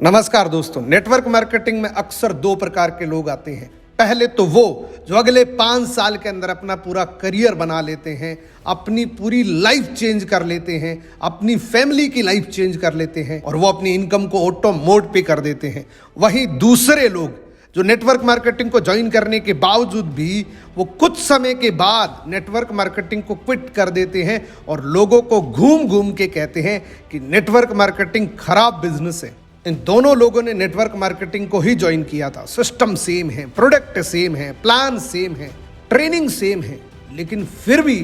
नमस्कार दोस्तों। Network marketing में अक्सर दो प्रकार के लोग आते हैं। पहले तो वो जो अगले 5 साल के अंदर अपना पूरा करियर बना लेते हैं, अपनी पूरी लाइफ चेंज कर लेते हैं, अपनी फैमिली की लाइफ चेंज कर लेते हैं और वो अपनी इनकम को ऑटो मोड पे कर देते हैं। वहीं दूसरे लोग जो नेटवर्क मार्केटिंग को ज्वाइन करने के बावजूद भी वो कुछ समय के बाद नेटवर्क मार्केटिंग को क्विट कर देते हैं और लोगों को घूम घूम के कहते हैं कि नेटवर्क मार्केटिंग खराब बिजनेस है। इन दोनों लोगों ने नेटवर्क मार्केटिंग को ही ज्वाइन किया था। सिस्टम सेम है, प्रोडक्ट सेम है, प्लान सेम है, ट्रेनिंग सेम है, लेकिन फिर भी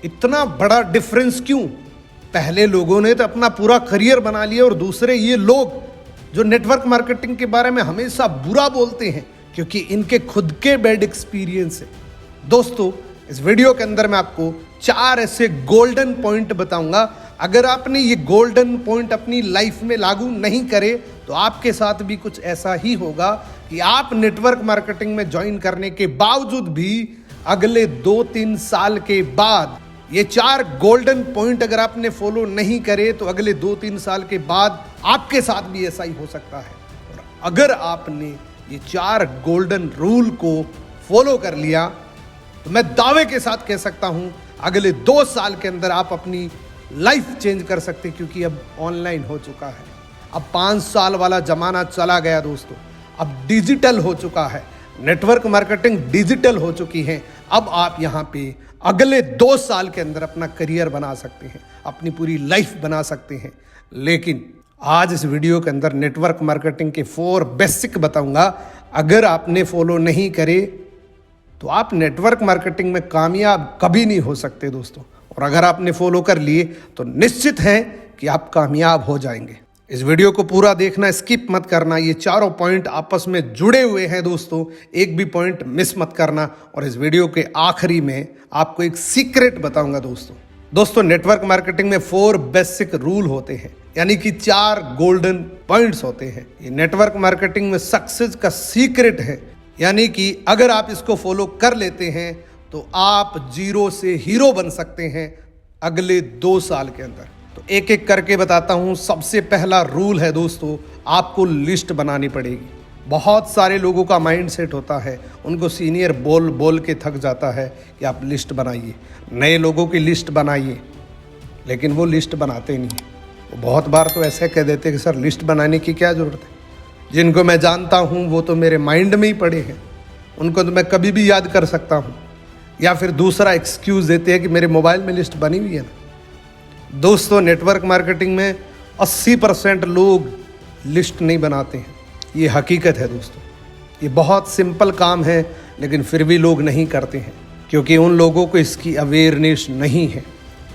इतना बड़ा डिफरेंस क्यों? पहले लोगों ने तो अपना पूरा करियर बना लिया और दूसरे ये लोग जो नेटवर्क मार्केटिंग के बारे में हमेशा बुरा बोलते हैं क्योंकि इनके खुद के बैड एक्सपीरियंस है। दोस्तों, इस वीडियो के अंदर मैं आपको 4 ऐसे गोल्डन पॉइंट बताऊंगा। अगर आपने ये गोल्डन पॉइंट अपनी लाइफ में लागू नहीं करे तो आपके साथ भी कुछ ऐसा ही होगा कि आप नेटवर्क मार्केटिंग में ज्वाइन करने के बावजूद भी अगले 2-3 साल के बाद ये 4 गोल्डन पॉइंट अगर आपने फॉलो नहीं करे तो अगले 2-3 साल के बाद आपके साथ भी ऐसा ही हो सकता है। और अगर आपने ये 4 गोल्डन रूल को फॉलो कर लिया तो मैं दावे के साथ कह सकता हूं अगले 2 साल के अंदर आप अपनी लाइफ चेंज कर सकते, क्योंकि अब ऑनलाइन हो चुका है। अब 5 साल वाला जमाना चला गया दोस्तों। अब डिजिटल हो चुका है, नेटवर्क मार्केटिंग डिजिटल हो चुकी है। अब आप यहाँ पे अगले 2 साल के अंदर अपना करियर बना सकते हैं, अपनी पूरी लाइफ बना सकते हैं। लेकिन आज इस वीडियो के अंदर नेटवर्क मार्केटिंग के 4 बेसिक बताऊंगा। अगर आपने फॉलो नहीं करे तो आप नेटवर्क मार्केटिंग में कामयाब कभी नहीं हो सकते दोस्तों, और अगर आपने फॉलो कर लिए तो निश्चित है कि आप कामयाब हो जाएंगे। इस वीडियो को पूरा देखना, स्किप मत करना। ये चारों पॉइंट आपस में जुड़े हुए हैं दोस्तों, एक भी पॉइंट मिस मत करना। और इस वीडियो के आखिरी में आपको एक सीक्रेट बताऊंगा दोस्तों। नेटवर्क मार्केटिंग में 4 बेसिक रूल होते हैं, यानी कि 4 गोल्डन पॉइंट्स होते हैं। ये नेटवर्क मार्केटिंग में सक्सेस का सीक्रेट है, यानी कि अगर आप इसको फॉलो कर लेते हैं तो आप 0 से हीरो बन सकते हैं अगले 2 साल के अंदर। तो एक एक करके बताता हूं। सबसे पहला रूल है दोस्तों, आपको लिस्ट बनानी पड़ेगी। बहुत सारे लोगों का माइंड सेट होता है, उनको सीनियर बोल बोल के थक जाता है कि आप लिस्ट बनाइए, नए लोगों की लिस्ट बनाइए, लेकिन वो लिस्ट बनाते नहीं हैं। वो बहुत बार तो ऐसे कह देते कि सर लिस्ट बनाने की क्या ज़रूरत है। जिनको मैं जानता हूँ वो तो मेरे माइंड में ही पड़े हैं, उनको तो मैं कभी भी याद कर सकता हूँ। या फिर दूसरा एक्सक्यूज़ देते हैं कि मेरे मोबाइल में लिस्ट बनी हुई है ना। दोस्तों, नेटवर्क मार्केटिंग में 80% लोग लिस्ट नहीं बनाते हैं, ये हकीकत है दोस्तों। ये बहुत सिंपल काम है, लेकिन फिर भी लोग नहीं करते हैं क्योंकि उन लोगों को इसकी अवेयरनेस नहीं है।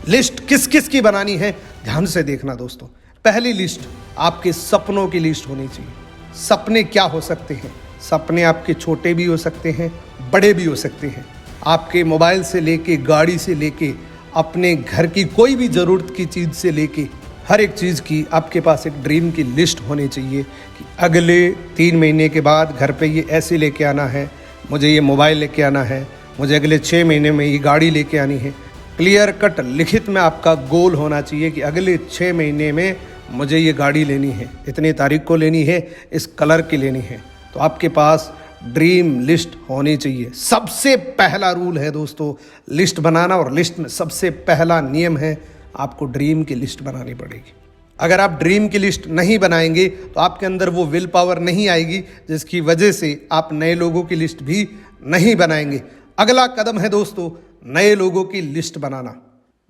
लिस्ट किस किस की बनानी है, ध्यान से देखना दोस्तों। पहली लिस्ट आपके सपनों की लिस्ट होनी चाहिए। सपने क्या हो सकते हैं? सपने आपके छोटे भी हो सकते हैं, बड़े भी हो सकते हैं। आपके मोबाइल से लेके, गाड़ी से लेके, अपने घर की कोई भी ज़रूरत की चीज़ से लेके, हर एक चीज़ की आपके पास एक ड्रीम की लिस्ट होनी चाहिए कि अगले 3 महीने के बाद घर पे ये ऐसे लेके आना है, मुझे ये मोबाइल लेके आना है, मुझे अगले 6 महीने में ये गाड़ी लेके आनी है। क्लियर कट लिखित में आपका गोल होना चाहिए कि अगले 6 महीने में मुझे ये गाड़ी लेनी है, इतनी तारीख को लेनी है, इस कलर की लेनी है। तो आपके पास ड्रीम लिस्ट होनी चाहिए। सबसे पहला रूल है दोस्तों लिस्ट बनाना, और लिस्ट में सबसे पहला नियम है आपको ड्रीम की लिस्ट बनानी पड़ेगी। अगर आप ड्रीम की लिस्ट नहीं बनाएंगे तो आपके अंदर वो विल पावर नहीं आएगी, जिसकी वजह से आप नए लोगों की लिस्ट भी नहीं बनाएंगे। अगला कदम है दोस्तों नए लोगों की लिस्ट बनाना।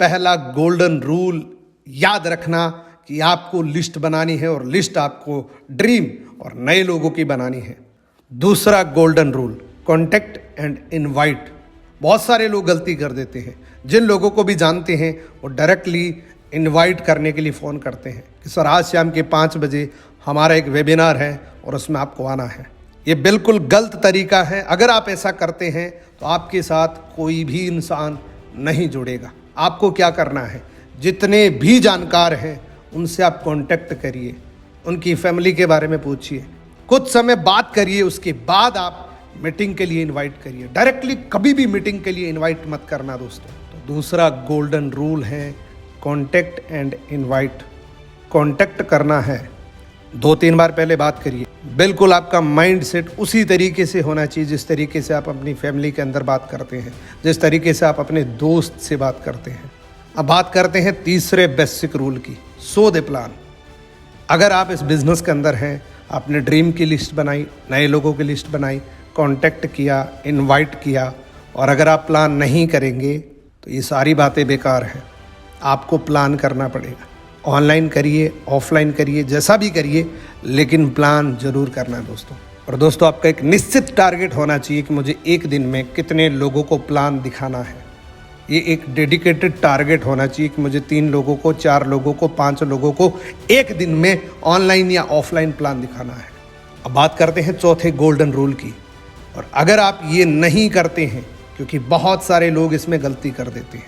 पहला गोल्डन रूल याद रखना कि आपको लिस्ट बनानी है और लिस्ट आपको ड्रीम और नए लोगों की बनानी है। दूसरा golden rule, contact and invite. बहुत सारे लोग गलती कर देते हैं। जिन लोगों को भी जानते हैं वो डायरेक्टली इनवाइट करने के लिए फ़ोन करते हैं कि सर आज शाम के 5 बजे हमारा एक वेबिनार है और उसमें आपको आना है। ये बिल्कुल गलत तरीका है। अगर आप ऐसा करते हैं तो आपके साथ कोई भी इंसान नहीं जुड़ेगा। आपको क्या करना है, जितने भी जानकार हैं उनसे आप कांटेक्ट करिए, उनकी फैमिली के बारे में पूछिए, कुछ समय बात करिए, उसके बाद आप मीटिंग के लिए इनवाइट करिए। डायरेक्टली कभी भी मीटिंग के लिए इनवाइट मत करना दोस्तों। तो दूसरा गोल्डन रूल है कांटेक्ट एंड इनवाइट। कांटेक्ट करना है, 2-3 बार पहले बात करिए। बिल्कुल आपका माइंड सेट उसी तरीके से होना चाहिए जिस तरीके से आप अपनी फैमिली के अंदर बात करते हैं, जिस तरीके से आप अपने दोस्त से बात करते हैं। अब बात करते हैं तीसरे बेसिक रूल की, सो द प्लान। अगर आप इस बिज़नेस के अंदर हैं, आपने ड्रीम की लिस्ट बनाई, नए लोगों की लिस्ट बनाई, कांटेक्ट किया, इनवाइट किया, और अगर आप प्लान नहीं करेंगे तो ये सारी बातें बेकार हैं। आपको प्लान करना पड़ेगा। ऑनलाइन करिए, ऑफलाइन करिए, जैसा भी करिए, लेकिन प्लान जरूर करना है दोस्तों। और दोस्तों आपका एक निश्चित टारगेट होना चाहिए कि मुझे एक दिन में कितने लोगों को प्लान दिखाना है। ये एक डेडिकेटेड टारगेट होना चाहिए कि मुझे 3 लोगों को, 4 लोगों को, 5 लोगों को एक दिन में ऑनलाइन या ऑफलाइन प्लान दिखाना है। अब बात करते हैं चौथे गोल्डन रूल की। और अगर आप ये नहीं करते हैं, क्योंकि बहुत सारे लोग इसमें गलती कर देते हैं,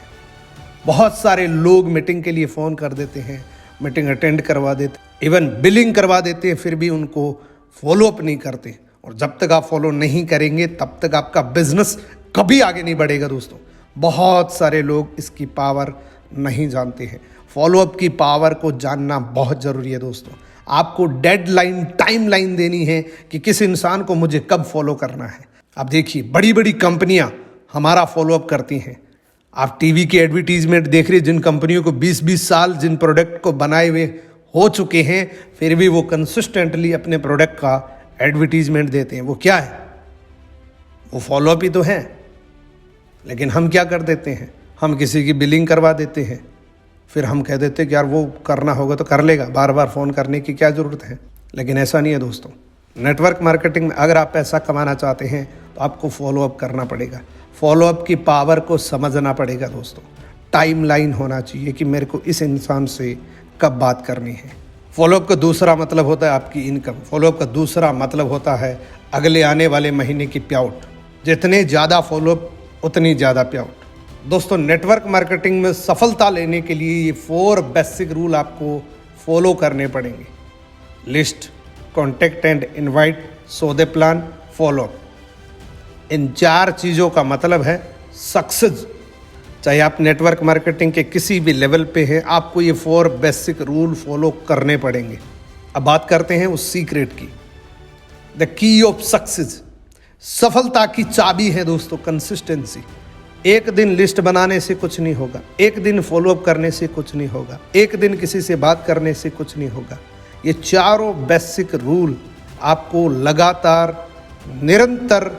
बहुत सारे लोग मीटिंग के लिए फ़ोन कर देते हैं, मीटिंग अटेंड करवा देते, इवन बिलिंग करवा देते हैं, फिर भी उनको फॉलोअप नहीं करते। और जब तक आप फॉलो नहीं करेंगे तब तक आपका बिजनेस कभी आगे नहीं बढ़ेगा दोस्तों। बहुत सारे लोग इसकी पावर नहीं जानते हैं। फॉलोअप की पावर को जानना बहुत ज़रूरी है दोस्तों। आपको डेडलाइन, टाइमलाइन देनी है कि किस इंसान को मुझे कब फॉलो करना है। आप देखिए, बड़ी बड़ी कंपनियां हमारा फॉलोअप करती हैं। आप टीवी की एडवर्टीजमेंट देख रहे हैं, जिन कंपनियों को 20-20 साल जिन प्रोडक्ट को बनाए हुए हो चुके हैं, फिर भी वो कंसिस्टेंटली अपने प्रोडक्ट का एडवर्टीजमेंट देते हैं। वो क्या है? वो फॉलोअप ही तो है। लेकिन हम क्या कर देते हैं, हम किसी की बिलिंग करवा देते हैं, फिर हम कह देते हैं कि यार वो करना होगा तो कर लेगा, बार बार फ़ोन करने की क्या ज़रूरत है। लेकिन ऐसा नहीं है दोस्तों। नेटवर्क मार्केटिंग में अगर आप पैसा कमाना चाहते हैं तो आपको फॉलोअप करना पड़ेगा। फॉलोअप की पावर को समझना पड़ेगा दोस्तों। टाइमलाइन होना चाहिए कि मेरे को इस इंसान से कब बात करनी है। फॉलोअप का दूसरा मतलब होता है आपकी इनकम। फॉलोअप का दूसरा मतलब होता है अगले आने वाले महीने की प्याउट। जितने ज़्यादा फॉलोअप उतनी ज़्यादा प्याउट। दोस्तों नेटवर्क मार्केटिंग में सफलता लेने के लिए ये 4 बेसिक रूल आपको फॉलो करने पड़ेंगे। List, contact and invite, show the plan, follow up. इन 4 चीज़ों का मतलब है सक्सेस। चाहे आप नेटवर्क मार्केटिंग के किसी भी लेवल पे हैं, आपको ये 4 बेसिक रूल फॉलो करने पड़ेंगे। अब बात करते हैं उस सीक्रेट की। द की ऑफ सक्सेस, सफलता की चाबी है दोस्तों कंसिस्टेंसी। एक दिन लिस्ट बनाने से कुछ नहीं होगा, एक दिन फॉलोअप करने से कुछ नहीं होगा, एक दिन किसी से बात करने से कुछ नहीं होगा। ये 4 बेसिक रूल आपको लगातार, निरंतर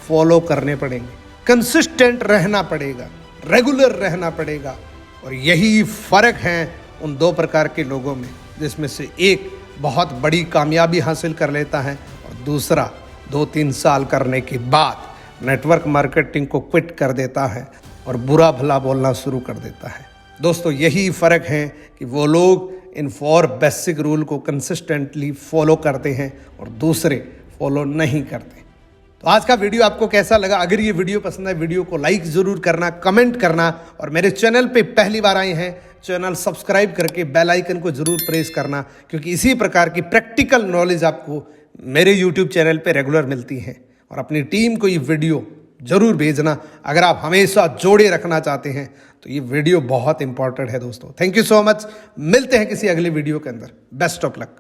फॉलो करने पड़ेंगे। कंसिस्टेंट रहना पड़ेगा, रेगुलर रहना पड़ेगा। और यही फ़र्क है उन 2 प्रकार के लोगों में, जिसमें से एक बहुत बड़ी कामयाबी हासिल कर लेता है और दूसरा 2-3 साल करने के बाद नेटवर्क मार्केटिंग को क्विट कर देता है और बुरा भला बोलना शुरू कर देता है। दोस्तों यही फ़र्क है कि वो लोग इन 4 बेसिक रूल को कंसिस्टेंटली फॉलो करते हैं और दूसरे फॉलो नहीं करते। तो आज का वीडियो आपको कैसा लगा? अगर ये वीडियो पसंद है, वीडियो को लाइक ज़रूर करना, कमेंट करना, और मेरे चैनल पे पहली बार आए हैं, चैनल सब्सक्राइब करके बेल आइकन को ज़रूर प्रेस करना, क्योंकि इसी प्रकार की प्रैक्टिकल नॉलेज आपको मेरे YouTube चैनल पे रेगुलर मिलती है। और अपनी टीम को ये वीडियो ज़रूर भेजना। अगर आप हमेशा जोड़े रखना चाहते हैं तो ये वीडियो बहुत इंपॉर्टेंट है दोस्तों। Thank you so much. मिलते हैं किसी अगले वीडियो के अंदर। Best of luck.